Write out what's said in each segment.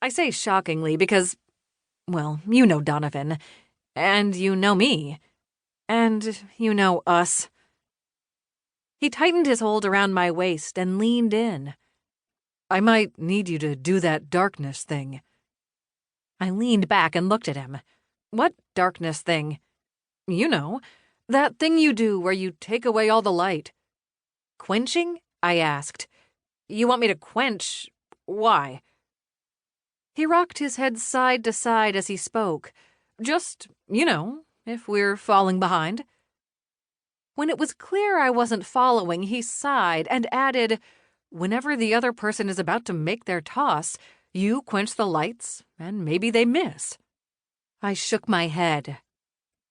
I say shockingly because, well, you know Donovan, and you know me, and you know us. He tightened his hold around my waist and leaned in. I might need you to do that darkness thing. I leaned back and looked at him. What darkness thing? You know, that thing you do where you take away all the light. Quenching? I asked. You want me to quench? Why? He rocked his head side to side as he spoke. Just, if we're falling behind. When it was clear I wasn't following, he sighed and added, whenever the other person is about to make their toss, you quench the lights, and maybe they miss. I shook my head.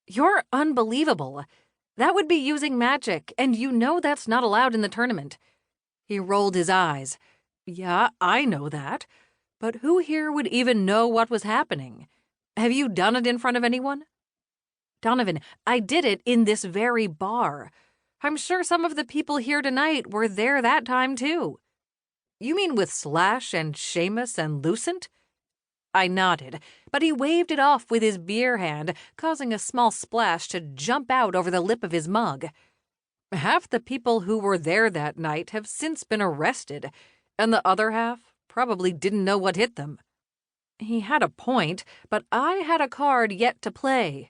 You're unbelievable. That would be using magic, and you know that's not allowed in the tournament. He rolled his eyes. Yeah, I know that. But who here would even know what was happening? Have you done it in front of anyone? Donovan, I did it in this very bar. I'm sure some of the people here tonight were there that time, too. You mean with Slash and Seamus and Lucent? I nodded, but he waved it off with his beer hand, causing a small splash to jump out over the lip of his mug. Half the people who were there that night have since been arrested, and the other half probably didn't know what hit them. He had a point, but I had a card yet to play.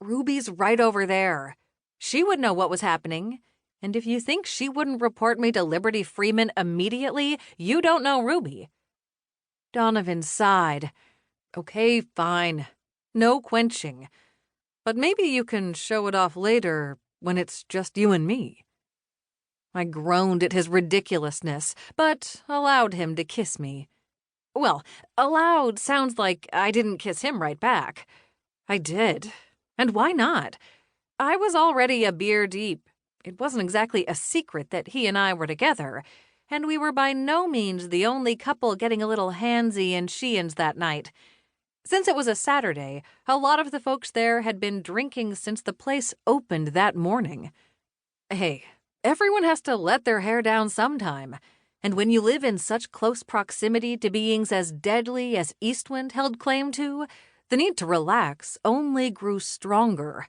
Ruby's right over there. She would know what was happening. And if you think she wouldn't report me to Liberty Freeman immediately, you don't know Ruby. Donovan sighed. Okay, fine. No quenching. But maybe you can show it off later when it's just you and me. I groaned at his ridiculousness, but allowed him to kiss me. Well, allowed sounds like I didn't kiss him right back. I did. And why not? I was already a beer deep. It wasn't exactly a secret that he and I were together, and we were by no means the only couple getting a little handsy in Sheehan's that night. Since it was a Saturday, a lot of the folks there had been drinking since the place opened that morning. Hey, everyone has to let their hair down sometime, and when you live in such close proximity to beings as deadly as Eastwind held claim to, the need to relax only grew stronger.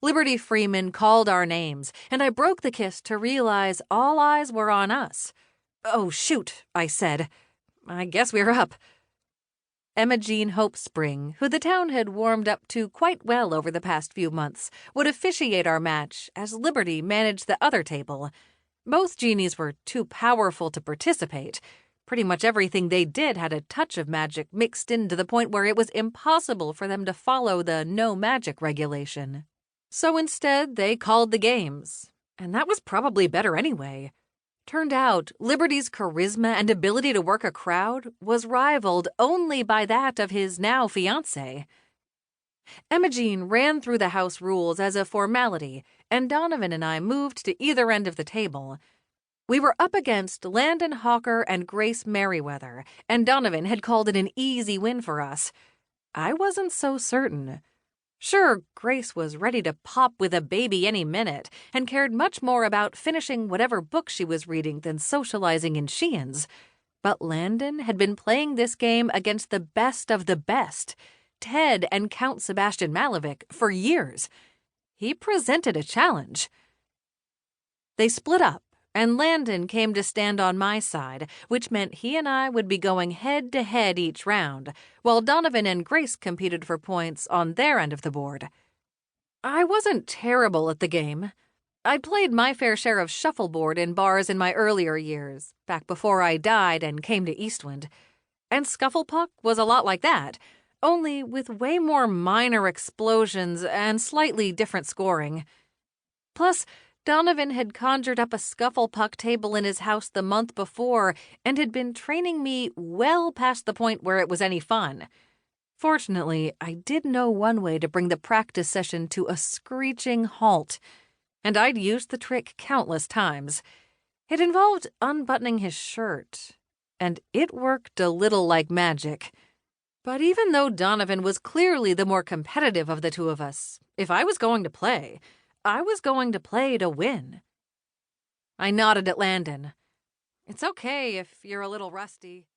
Liberty Freeman called our names, and I broke the kiss to realize all eyes were on us. Oh, shoot, I said. I guess we're up. Emma Jean Hopespring, who the town had warmed up to quite well over the past few months, would officiate our match as Liberty managed the other table. Both genies were too powerful to participate. Pretty much everything they did had a touch of magic mixed in to the point where it was impossible for them to follow the no magic regulation. So instead, they called the games. And that was probably better anyway. Turned out, Liberty's charisma and ability to work a crowd was rivaled only by that of his now fiancée. Emma Jean ran through the house rules as a formality, and Donovan and I moved to either end of the table. We were up against Landon Hawker and Grace Merriweather, and Donovan had called it an easy win for us. I wasn't so certain. Sure, Grace was ready to pop with a baby any minute, and cared much more about finishing whatever book she was reading than socializing in Sheehan's. But Landon had been playing this game against the best of the best, Ted and Count Sebastian Malevich, for years. He presented a challenge. They split up, and Landon came to stand on my side, which meant he and I would be going head-to-head each round, while Donovan and Grace competed for points on their end of the board. I wasn't terrible at the game. I'd played my fair share of shuffleboard in bars in my earlier years, back before I died and came to Eastwind. And Scufflepuck was a lot like that, only with way more minor explosions and slightly different scoring. Plus, Donovan had conjured up a Scufflepuck table in his house the month before and had been training me well past the point where it was any fun. Fortunately, I did know one way to bring the practice session to a screeching halt, and I'd used the trick countless times. It involved unbuttoning his shirt, and it worked a little like magic. But even though Donovan was clearly the more competitive of the two of us, if I was going to play, I was going to play to win. I nodded at Landon. It's okay if you're a little rusty.